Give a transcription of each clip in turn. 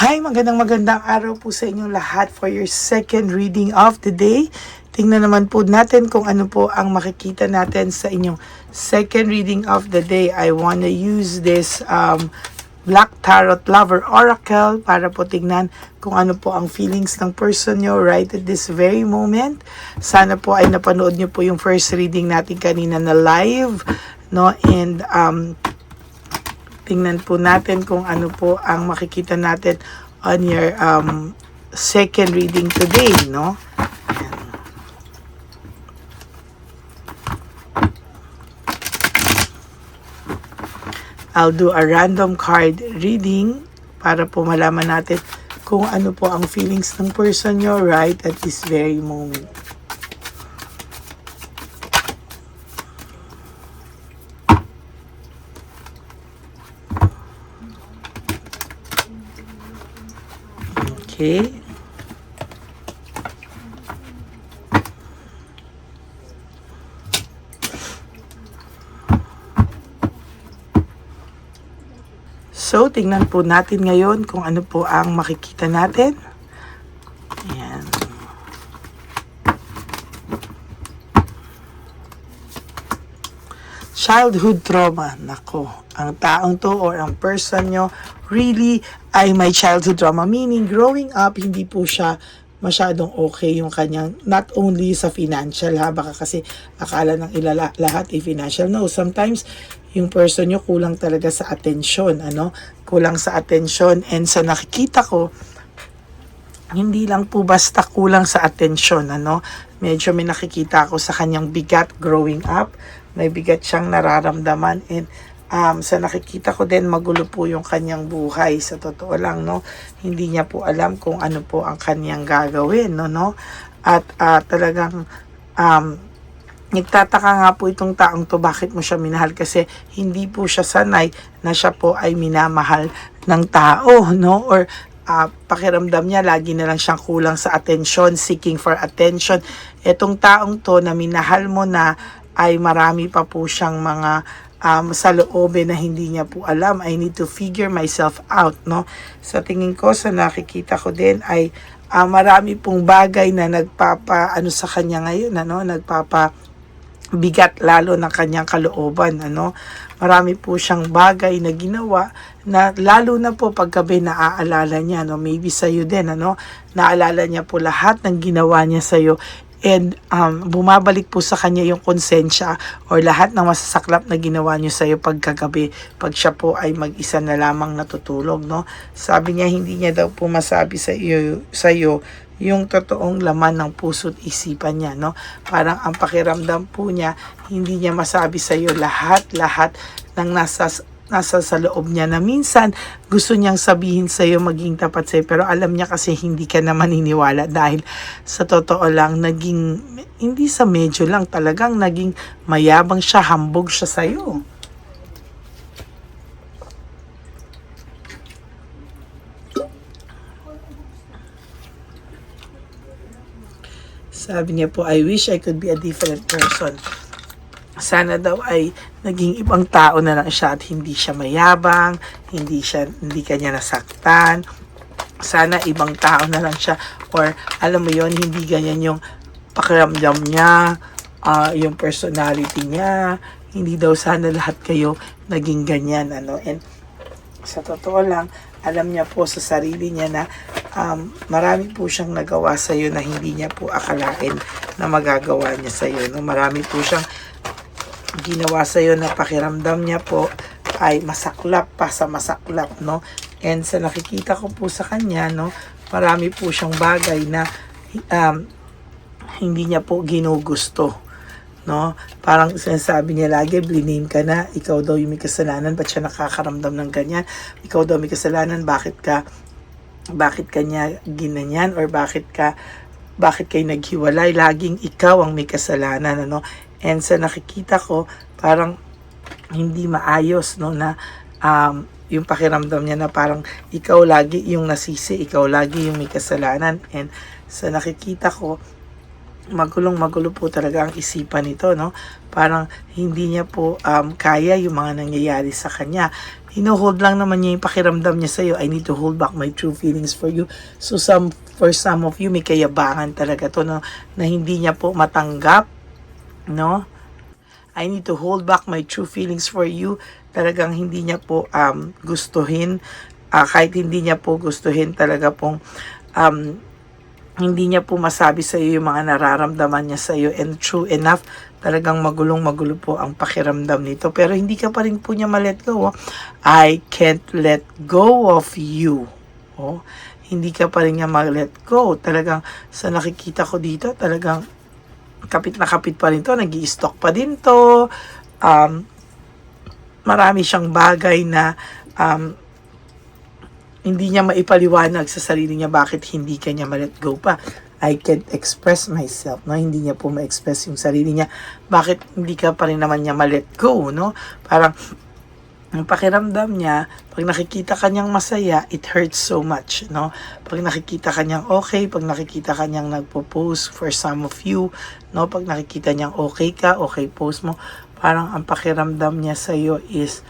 Hi, magandang araw po sa inyong lahat for your second reading of the day. Tingnan naman po natin kung ano po ang makikita natin sa inyong second reading of the day. I wanna use this Black Tarot Lover Oracle para po tingnan kung ano po ang feelings ng person nyo right at this very moment. Sana po ay napanood nyo po yung first reading natin kanina na live, no? And tingnan po natin kung ano po ang makikita natin on your second reading today, no? I'll do a random card reading para po malaman natin kung ano po ang feelings ng person nyo right at this very moment. Okay. So, tingnan po natin ngayon kung ano po ang makikita natin. Ayan. Childhood trauma. Nako, ang taong to or ang person nyo really ay may childhood trauma. Meaning, growing up, hindi po siya masyadong okay yung kanyang, not only sa financial ha, baka kasi akala ng lahat ay financial. No, sometimes yung person nyo kulang talaga sa atensyon, kulang sa atensyon. And sa nakikita ko, hindi lang po basta kulang sa atensyon, medyo may nakikita ako sa kanyang bigat growing up, may bigat siyang nararamdaman, and sa nakikita ko din magulo po yung kanyang buhay, sa totoo lang, hindi niya po alam kung ano po ang kanyang gagawin, at talagang nagtataka nga po itong taong to bakit mo siya minahal, kasi hindi po siya sanay na siya po ay minamahal ng tao, or pakiramdam niya lagi na lang siyang kulang sa attention, seeking for attention. Itong taong to na minahal mo na ay marami pa po siyang mga sa loobin na hindi niya po alam. I need to figure myself out, Sa tingin ko, sa nakikita ko din ay marami pong bagay na sa kanya ngayon, bigat lalo ng kanyang kalooban, marami po siyang bagay na ginawa na lalo na po paggabi naaalala niya, maybe sa iyo din, naalala niya po lahat ng ginawa niya sa iyo, and bumabalik po sa kanya yung konsensya or lahat ng masasaklap na ginawa niyo sa iyo pagkagabi pag siya po ay mag-isa na lamang natutulog, Sabi niya hindi niya daw po masabi sa iyo yung totoong laman ng puso't isipan niya, Parang ang pakiramdam po niya, hindi niya masabi sa iyo lahat ng nasa sa loob niya, na minsan gusto niyang sabihin sa iyo, maging tapat sa iyo, pero alam niya kasi hindi ka na maniniwala dahil sa totoo lang, hindi sa medyo lang, talagang naging mayabang siya, hambog siya sa iyo. Sabi niya po, I wish I could be a different person. Sana daw ay naging ibang tao na lang siya at hindi siya mayabang, hindi kanya nasaktan. Sana ibang tao na lang siya, or alam mo yon, hindi ganyan yung pakiramdam niya, yung personality niya. Hindi daw sana lahat kayo naging ganyan, And sa totoo lang, alam niya po sa sarili niya na marami po siyang nagawa sa iyo na hindi niya po akalain na magagawa niya sa iyo, Marami po siyang ginawa sa iyo na pakiramdam niya po ay masaklap pa sa masaklap, And sa nakikita ko po sa kanya, marami po siyang bagay na hindi niya po ginugusto, Parang sinasabi niya lagi, blame ka na, ikaw daw yung may kasalanan, ba't siya nakakaramdam ng ganyan? Ikaw daw may kasalanan, bakit kanya ginanyan, or bakit kayo naghiwalay? Laging ikaw ang may kasalanan, And sa nakikita ko, parang hindi maayos, na yung pakiramdam niya na parang ikaw lagi yung nasisi, ikaw lagi yung may kasalanan. And sa nakikita ko, magulo po talaga ang isipan nito, Parang hindi niya po kaya yung mga nangyayari sa kanya. hino-hold lang naman niya yung pakiramdam niya sa'yo. I need to hold back my true feelings for you. So for some of you, may kayabangan talaga to, no, na hindi niya po matanggap, no. I need to hold back my true feelings for you. Talagang hindi niya po gustuhin, kahit hindi niya po gustuhin talaga pong hindi niya po masabi sa iyo yung mga nararamdaman niya sa iyo, and true enough, talagang magulong-magulo po ang pakiramdam nito. Pero hindi ka pa rin po niya ma-let go. Oh. I can't let go of you. Oh. Hindi ka pa rin niya ma-let go. Talagang sa nakikita ko dito, talagang kapit na kapit pa rin to, nag-i-stock pa din to. Marami siyang bagay na hindi niya maipaliwanag sa sarili niya bakit hindi kanya ma-let go pa. I can't express myself, no? Hindi niya po ma-express yung sarili niya. Bakit hindi ka pa rin naman niya ma-let go, no? Parang ang pakiramdam niya, pag nakikita kanyang masaya, it hurts so much, no? Pag nakikita kanyang okay, pag nakikita kanyang nagpo-post for some of you, no? Pag nakikita niyang okay ka, okay post mo, parang ang pakiramdam niya sa iyo is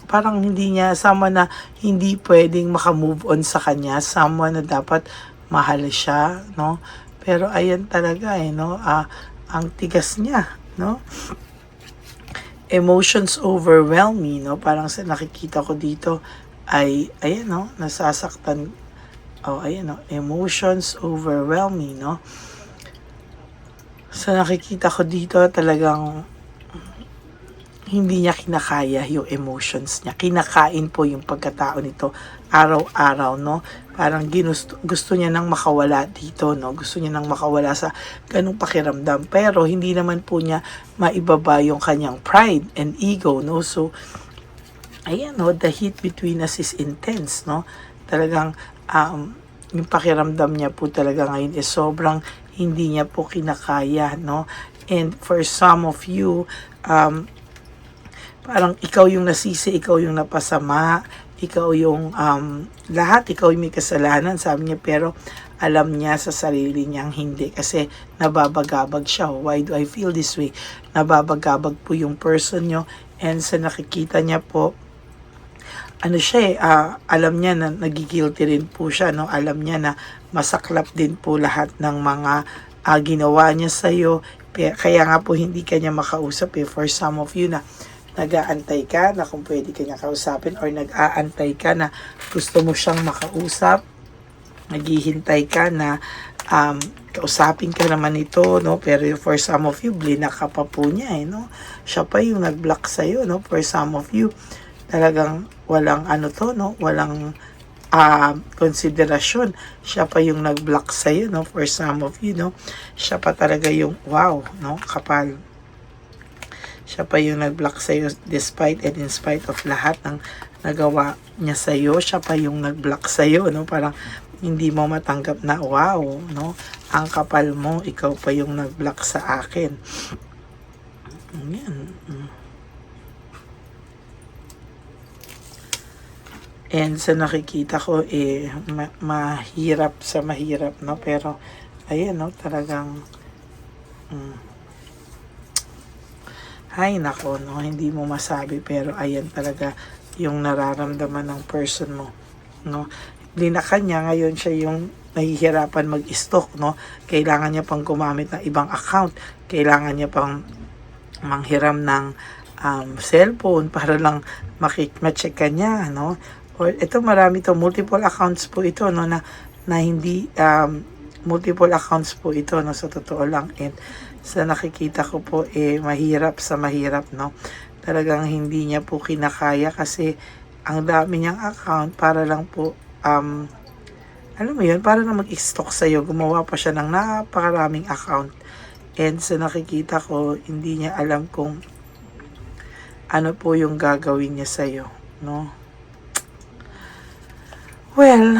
parang hindi niya, someone na hindi pwedeng makamove on sa kanya, someone na dapat mahal siya, no? Pero ayan talaga no, ang tigas niya, no? Emotions overwhelm me, no? Parang sa nakikita ko dito ay, ayan no, nasasaktan. Ayan no, emotions overwhelm me, no? Sa nakikita ko dito talagang hindi niya kinakaya yung emotions niya. Kinakain po yung pagkatao nito araw-araw, no? Parang gusto niya nang makawala dito, no? Gusto niya nang makawala sa ganung pakiramdam. Pero hindi naman po niya maibaba yung kanyang pride and ego, no? So, ayan, no? The heat between us is intense, no? Talagang, yung pakiramdam niya po talaga ngayon is sobrang hindi niya po kinakaya, no? And for some of you, parang ikaw yung nasisi, ikaw yung napasama, ikaw yung lahat, ikaw yung may kasalanan, sabi niya, pero alam niya sa sarili niyang hindi kasi nababagabag siya. Why do I feel this way? Nababagabag po yung person niyo, and sa nakikita niya po, alam niya na nagigilty rin po siya, no? Alam niya na masaklap din po lahat ng mga ginawa niya sa'yo, kaya nga po hindi kanya makausap for some of you na nag-aantay ka na kung pwede kanya kausapin, or nag-aantay ka na gusto mo siyang makausap, naghihintay ka na kausapin ka naman ito, no? Pero for some of you, blinak ka pa po niya, no? Siya pa yung nag-block sa'yo, no? For some of you, talagang walang no? Walang konsiderasyon. Siya pa yung nag-block sa'yo, no? For some of you, no? Siya pa talaga yung, wow, no? Kapal. Siya pa yung nag-block sa'yo despite and in spite of lahat ng nagawa niya sa'yo. Siya pa yung nag-block sa'yo, no? Parang hindi mo matanggap na, wow, no? Ang kapal mo, ikaw pa yung nag-block sa akin. Ayan. And sa nakikita ko, mahirap sa mahirap, no? Pero, ayan, no? Talagang, ay nako, no, hindi mo masabi, pero ayan talaga yung nararamdaman ng person mo, no? Linakan niya, ngayon siya yung nahihirapan mag-stock, no? Kailangan niya pang gumamit ng ibang account, kailangan niya pang manghiram ng cellphone para lang ma-check ka niya, no? Or ito, marami to, multiple accounts po ito, no, na hindi multiple accounts po ito, no, sa totoo lang. And sa nakikita ko po, mahirap sa mahirap, no? Talagang hindi niya po kinakaya kasi ang dami niyang account para lang po, alam mo yun, para lang mag-stock sa'yo. Gumawa pa siya ng napakaraming account. And sa nakikita ko, hindi niya alam kung ano po yung gagawin niya sa'yo, no? Well,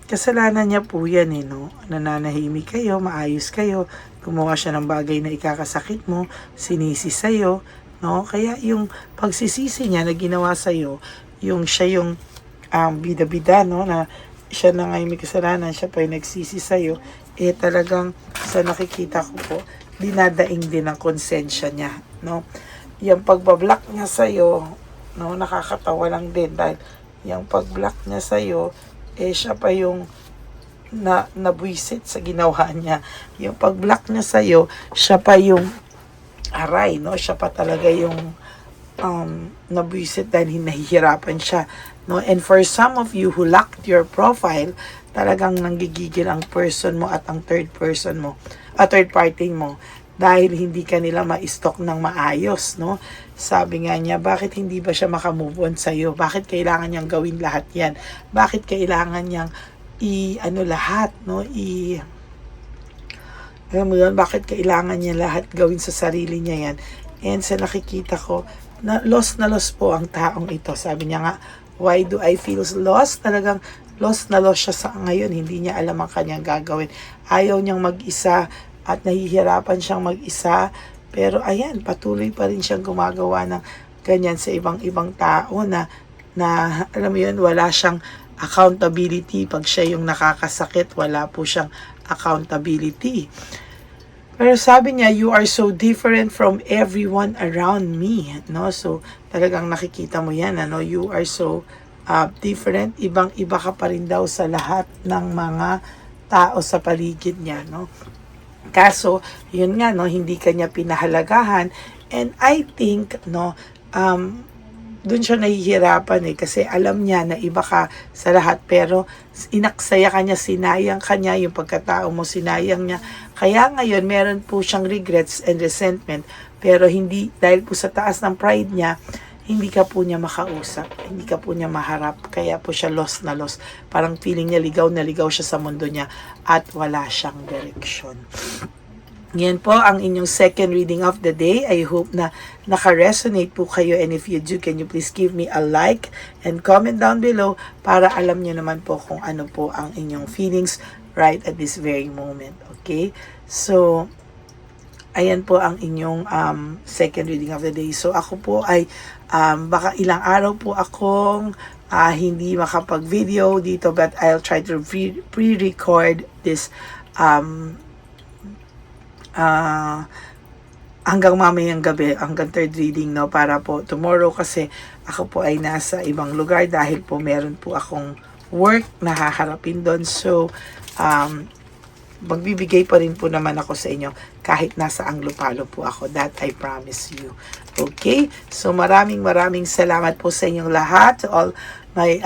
kasalanan niya po yan, no? Nananahimik kayo, maayos kayo, gumawa siya ng bagay na ikakasakit mo, sinisi sa'yo, no? Kaya yung pagsisisi niya na ginawa sa'yo, yung siya yung bida-bida, no? Na siya na ngayon may kasalanan, siya pa yung nagsisi sa'yo, talagang sa nakikita ko po, dinadaing din ang konsensya niya, no? Yung pagbablock niya sa'yo, no? Nakakatawa lang din dahil yung pag-block niya sa'yo, siya pa yung nabwisit sa ginawa niya. Yung pag-block niya sa'yo, siya pa yung aray, no? Siya pa talaga yung nabwisit dahil nahihirapan siya, no? And for some of you who locked your profile, talagang nanggigigil ang person mo at ang third person mo, third party mo, dahil hindi ka nila ma-stock ng maayos, no? Sabi nga niya, bakit hindi ba siya makamove on sa'yo? Bakit kailangan niyang gawin lahat yan? Bakit kailangan niyang lahat, no? Alam mo yun, bakit kailangan niya lahat gawin sa sarili niya yan? And sa nakikita ko, na lost po ang taong ito. Sabi niya nga, why do I feel lost? Talagang lost na lost siya sa ngayon. Hindi niya alam ang kanyang gagawin. Ayaw niyang mag-isa at nahihirapan siyang mag-isa. Pero ayan, patuloy pa rin siyang gumagawa ng ganyan sa ibang tao na alam mo yun, wala siyang accountability. Pag siya yung nakakasakit, wala po siyang accountability. Pero sabi niya, you are so different from everyone around me, no? So, talagang nakikita mo yan, ano? You are so different. Ibang-iba ka pa rin daw sa lahat ng mga tao sa paligid niya, no? Kaso, yun nga, no? Hindi kanya pinahalagahan. And I think, no, doon siya nahihirapan kasi alam niya na iba ka sa lahat, pero inaksaya kanya, sinayang kanya, yung pagkatao mo sinayang niya. Kaya ngayon meron po siyang regrets and resentment, pero hindi, dahil po sa taas ng pride niya, hindi ka po niya makausap, hindi ka po niya maharap, kaya po siya lost na lost. Parang feeling niya ligaw na ligaw siya sa mundo niya at wala siyang direction. Yan po ang inyong second reading of the day. I hope na naka-resonate po kayo, and if you do, can you please give me a like and comment down below para alam nyo naman po kung ano po ang inyong feelings right at this very moment. Okay? So, ayan po ang inyong second reading of the day. So, ako po ay baka ilang araw po akong hindi makapag-video dito, but I'll try to pre-record this hanggang mamayang gabi, hanggang third reading, no, para po tomorrow, kasi ako po ay nasa ibang lugar dahil po meron po akong work na haharapin doon. So, magbibigay pa rin po naman ako sa inyo kahit nasa Anglopalo po ako. That I promise you. Okay? So, maraming salamat po sa inyong lahat, to all my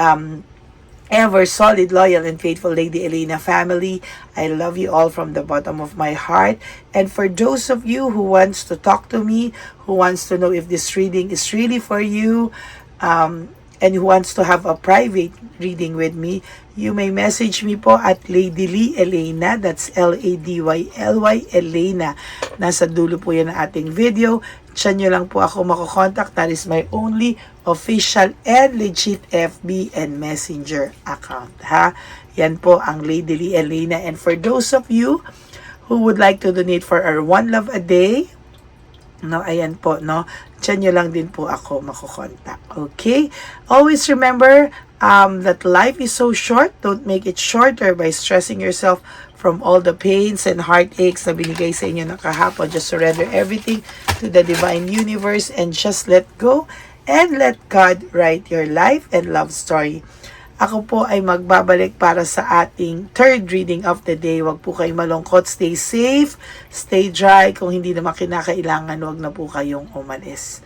ever solid, loyal, and faithful Lady Elena family. I love you all from the bottom of my heart. And for those of you who wants to talk to me, who wants to know if this reading is really for you, and who wants to have a private reading with me, you may message me po at Lady Lee Elena. That's Ladyly Elena. Nasa dulo po yan ng ating video. Diyan nyo lang po ako makokontakt. That is my only official and legit FB and Messenger account. Ha? Yan po ang Lady Lee Elena. And for those of you who would like to donate for our One Love a Day, no, ayan po, no, diyan nyo lang din po ako makokontak. Okay? Always remember that life is so short. Don't make it shorter by stressing yourself from all the pains and heartaches na binigay sa inyo ng kahapon. Just surrender everything to the divine universe and just let go and let God write your life and love story. Ako po ay magbabalik para sa ating third reading of the day. Huwag po kayong malungkot. Stay safe, stay dry. Kung hindi naman kinakailangan, huwag na po kayong umalis.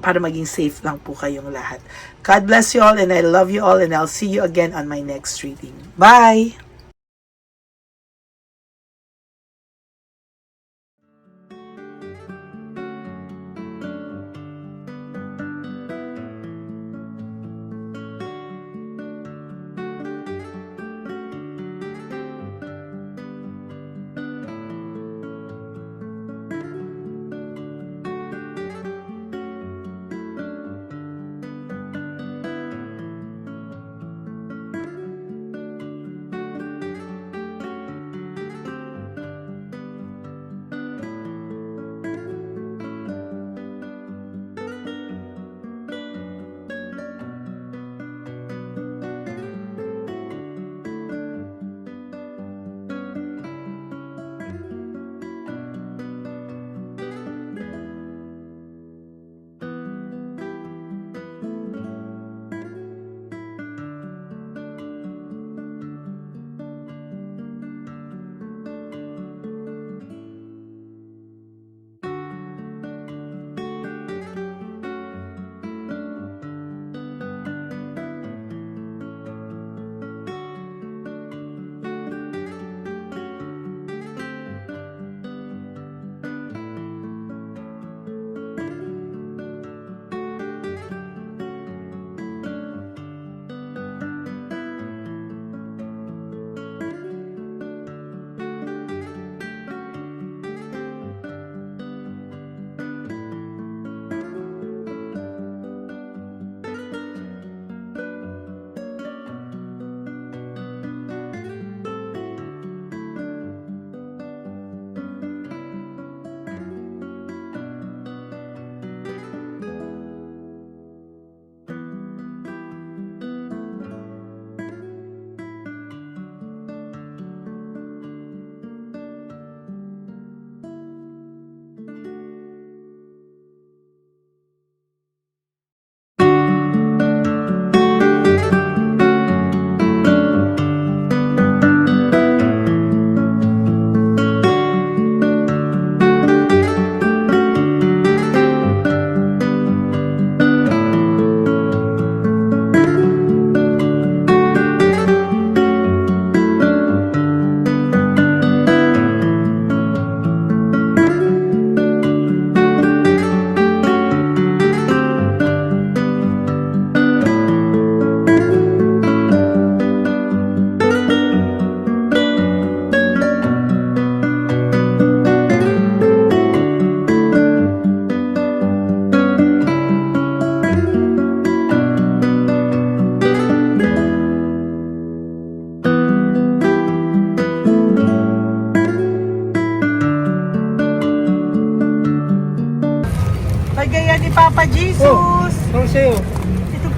Para maging safe lang po kayong lahat. God bless you all, and I love you all, and I'll see you again on my next reading. Bye!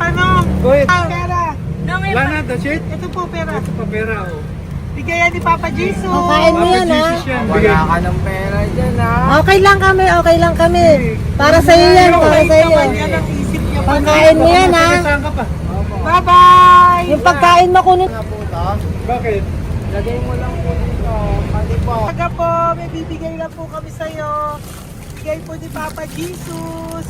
tanong. Go ahead. Pera. Wala na, that's it. Ito po pera. Ito pa pera, oh. Bigayan ni Papa Jesus. Kain mo yan, ha? Jesus yan. Bigay. Wala ka ng pera dyan, ha? Okay lang kami, okay lang kami. Para sa iyo yan, para Bait sa iyo. naman yan ang isip niya. Pagkain mo yan, ha? Saan ka pa? Bye-bye! Yung pagkain mo kunin. Nga po to. Bakit? Lagay mo lang po dito. Pati po. Taga po, may bibigay lang po kami sa'yo. Bigay po ni Papa Jesus.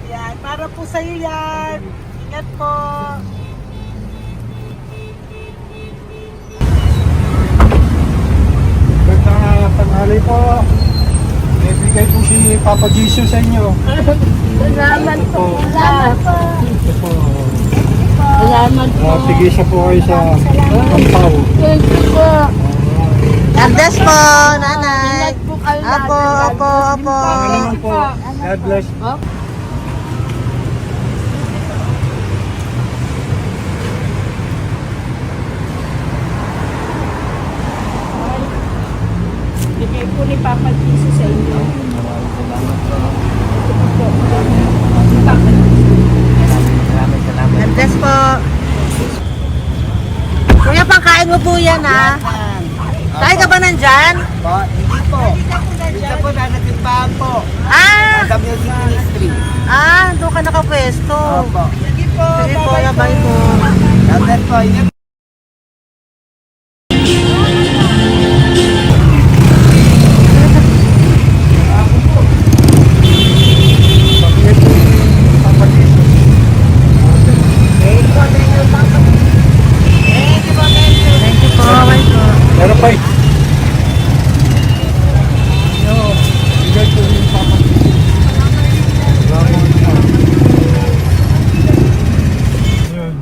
Yan, para po sa'yo yan. Ingat po. Gandang tanghali po. May bigay po si Papa Jesus sa inyo. Salamat po. Salamat po. Ito po. Salamat po. Sige siya po kayo sa Ampaw. Thank you po. God bless po, nanay. Apo, apo, apo. Pangalaman po. God bless. Bigay po ni Papa Jesus sa inyo. Salamat. God bless po. Kuya, pangkain mo po yan, ha? Kain ka ba nandyan? Po, hindi po. Dito po, nasa timbahan po. Ah! Sa music ministry. Doon ka nakapwesto. Opo. Sige po, Sige po, bye-bye bye po. God bless po. Ingat. Pabigay po ni Papa Jesus. Thank you po, bye po. Meron pa eh. Yo, bigay po ni Papa Jesus. Salamat po. Yun.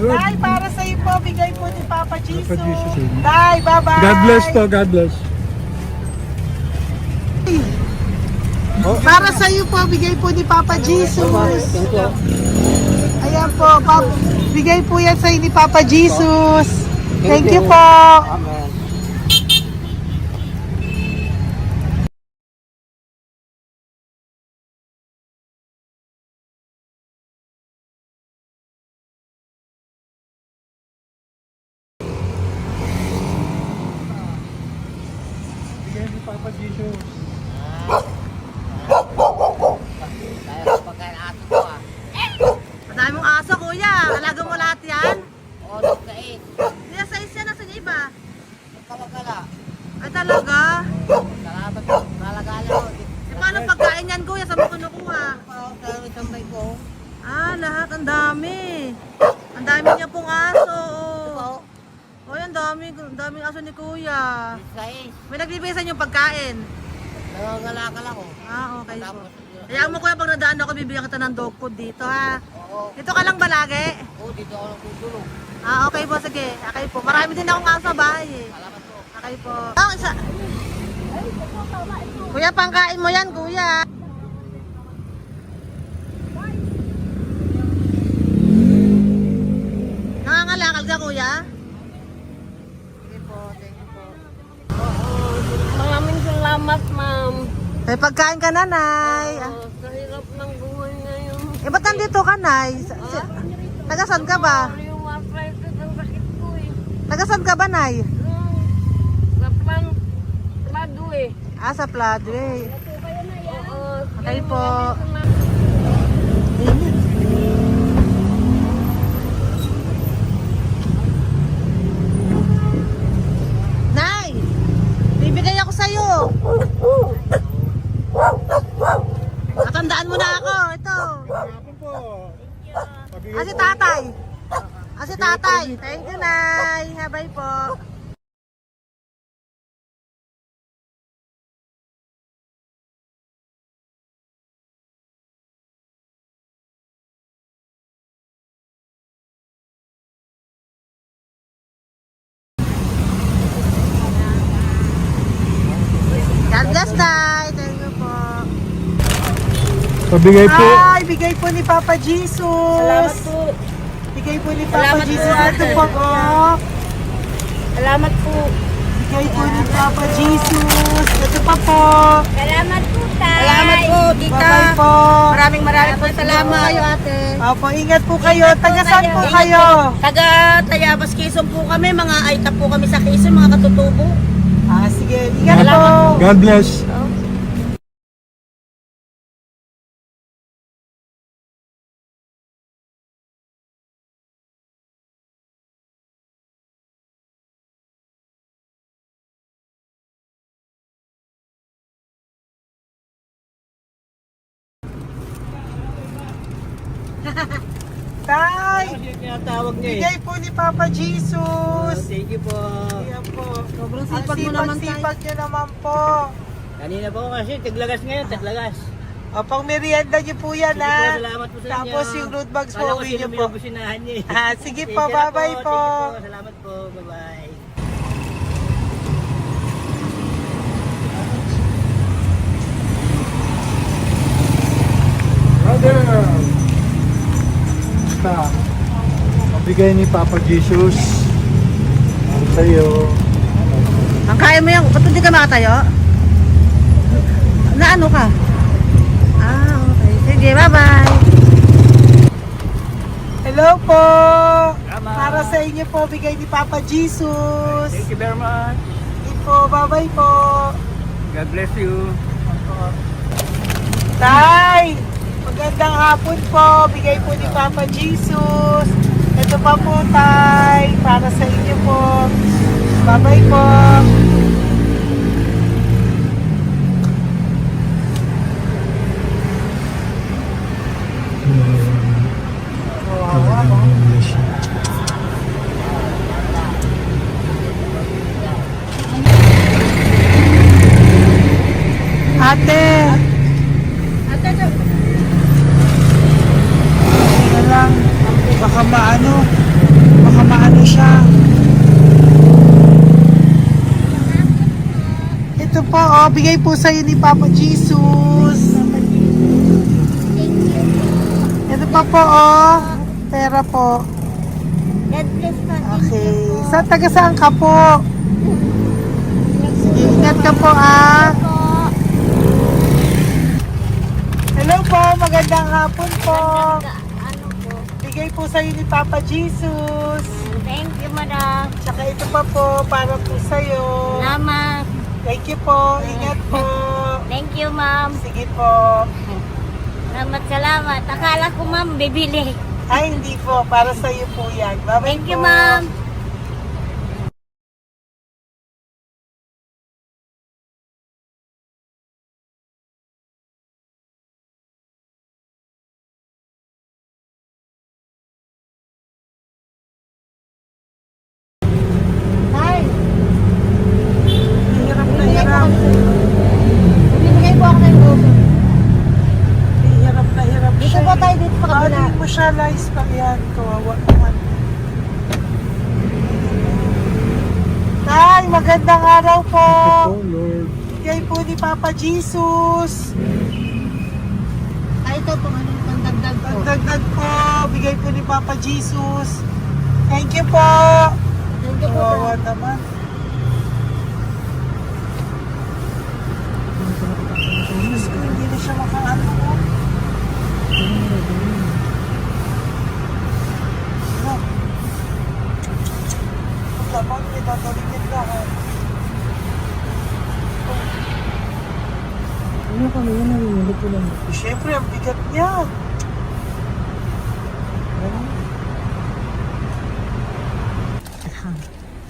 Good. Tay, para sa'yo po, bigay po ni Papa Jesus. Papa Jesus, eh. Tay, bye-bye. God bless po, God bless. Para sa'yo po, bigay po ni Papa Jesus. Ayan po, bigay po yan sa'yo ni Papa Jesus. Thank you po. Amen. Bigay ni Papa Jesus. Kaya pagkain ato po, ah. Madami mong aso, kuya. Alaga mo lahat yan? O, nagkait. Kaya sa isa, nasa niya iba? Kalagala. Ay, talaga? Salamat po. Kalagala po. E, paano pagkain yan, kuya? Saan mo kinukuha? Salamat tambay ko. Lahat. Ang dami. Ang dami niya pong aso. Oh, ang daming aso ni kuya. Sais. May nagbibigay sa inyo pagkain. Nangangalakal ako. Okay po. Tapos, Hayaan mo kuya, pag nadaan ako, bibigyan kita ng dog food dito, ha? oo. Dito ka lang ba lagi? Dito ako natutulog. Okay po, sige. Okay po. Marami din akong aso sa bahay, eh. Salamat po. Okay po. Isa. Kuya, pangkain mo yan, kuya. Nangangalakal ka, kuya? Sige po, thank you po. Maraming salamat, ma'am. May pagkain ka, nanay. Sa hirap ng buhay ngayon. Ba't nandito ka, nay? Nagasan ka ba? Yung arthritis ang sakit ko eh. Nagasan ka ba, nay? Sa plado eh. Sa Pladway. Oo. Okay po. Nay! Bibigay ako sa'yo. Natandaan mo na ako. Ito. Hapon po. Pabigay Si po. tatay. Si tatay. Thank you, Nay. Habay po. God bless, Nay. Thank you po. Pabigay po. Ay, bigay po ni Papa Jesus. Salamat po. Bigay po ni Papa Salamat Jesus. po, Ito ate. po, oh. Salamat po. Bigay po ni Papa Jesus. Ito pa po. Salamat po, tay. Salamat po, tita. Bye-bye po. Maraming po salamat. Kayo, ate. Opo, ingat po kayo. Taga saan po kayo? Taga Tayabas, Quezon po kami. Mga aita po kami sa Quezon, mga katutubo. Sige, ingat po. God bless. Tay, Tinatawag niya bigay po ni Papa Jesus. Thank you po. Ayan po. Sobrang Ang sipag mo naman, tay. sipag nyo naman po. Kanina po kasi, taglagas ngayon, taglagas. O, pang merienda nyo po yan, Sige po, ha? salamat po sa inyo. Tapos yung road bags po, Kala ko uwi sino nyo may po. nabusinahan niya eh. Sige Thank po, you na bye-bye po. Thank you po, salamat po, bye-bye. Brother! Basta, mabigay ni Papa Jesus. Ang sa'yo. Ang kaya mo yan. Ba't hindi ka makatayo? Na ano ka? Okay. Sige, bye-bye. Hello po. Tama. Para sa inyo po, bigay ni Papa Jesus. Thank you very much. Sige po, bye-bye po. God bless you. Tay, magandang hapon po. Bigay po ni Papa Jesus. Ito pa po, Tay. Para sa inyo po. Bye-bye po. Ate. Tingnan lang. Baka maano siya. Ito po, bigay po sa'yo ni Papa Jesus. Ito pa po, pera po. God bless po. Okay. Taga saan ka po? Sige, ingat ka po, Hello po, magandang hapon po. Ano po? Bigay po sa'yo ni Papa Jesus. Thank you, madam. Tsaka ito pa po, para po sa'yo. Salamat. Thank you po, ingat po. Thank you, ma'am. Sige po. Salamat. Akala ko, ma'am, bibili. Ay, hindi po, para sa'yo po yan. Bye-bye Thank you, po. ma'am. Tay, Hirap na hirap. bibigay po ako ng uso. Hirap Dito siya. po tayo, dito sa kabila. Hindi mo siya lies pa yan. Kawawa naman. Tay, magandang araw po. Oh Lord. Bigay po ni Papa Jesus. Tay, ito po, ano, pandagdag po. Dagdag po. Bigay po ni Papa Jesus. Thank you po. Thank you po, Kawawa tay. naman. Diyos ko, hindi na siya makaano. Ano? Dapat may tatawagin lahat. Ano kami yun, nanginginig ko lang. Siyempre, ang bigat niya.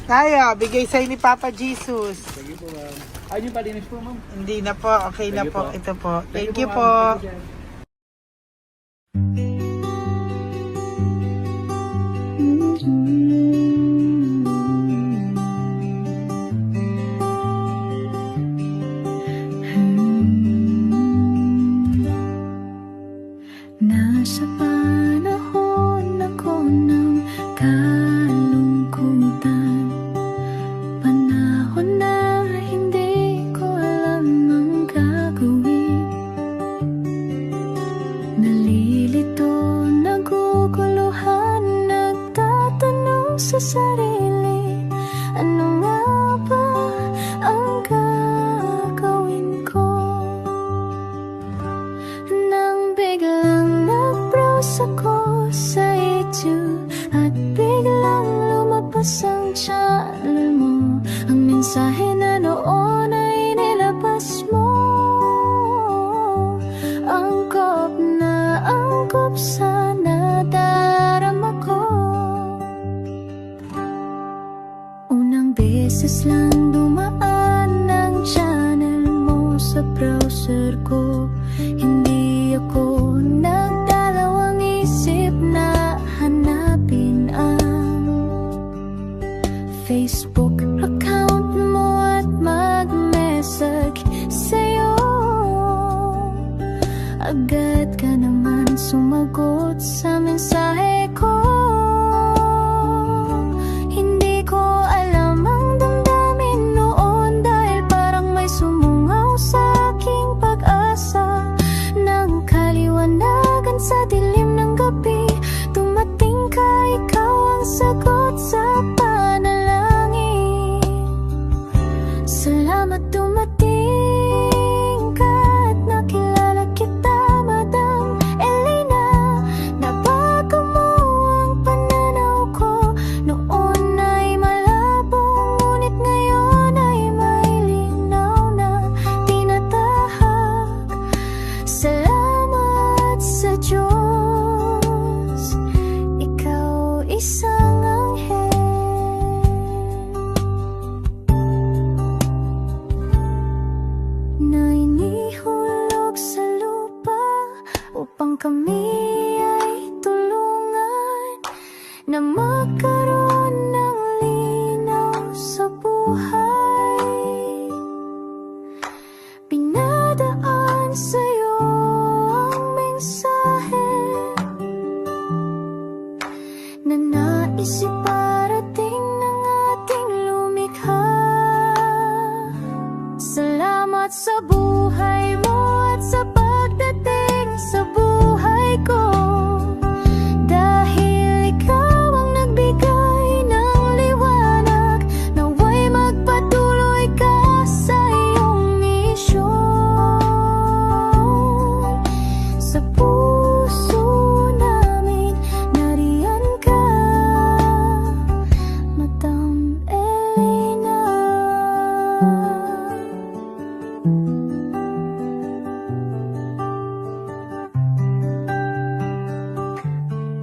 Kaya, bigay sa'yo ni Papa Jesus. Sige po, ma'am. Ay, yung palinis po, ma'am. Hindi na po, okay na Sige po. po. Ito po. Thank you ma'am. po. Thank you, Nasa panahon ako ng kalungkutan, panahon na hindi ko alam ang gagawin. mensahe na noon ay nilabas mo. Angkop sa nadarama ko. Unang beses lang dumaan ang channel mo sa browser ko. Hindi ako nagdalawang isip na hanapin ang Facebook account mo at mag-message sa'yo. Agad ka naman sumagot sa mensahe ko. Hindi ko alam ang damdamin noon, dahil parang may sumungaw sa aking pag-asa. Nang kaliwanagan sa dilim ng gabi, dumating ka, ikaw ang sagot sa panalangin. Salamat dumating ka at nakilala kita, Madam Elena. Nabago mo ang pananaw ko. Noon ay malabo, ngunit ngayon ay may linaw na tinatahak. Salamat sa Diyos, ikaw isang anghel na inihulog sa lupa upang kami ay tulungan na magkaroon ng linaw sa buhay. Pinadaan sa'yo ang mensahe na nais iparating ng ating lumikha. Salamat sa buhay.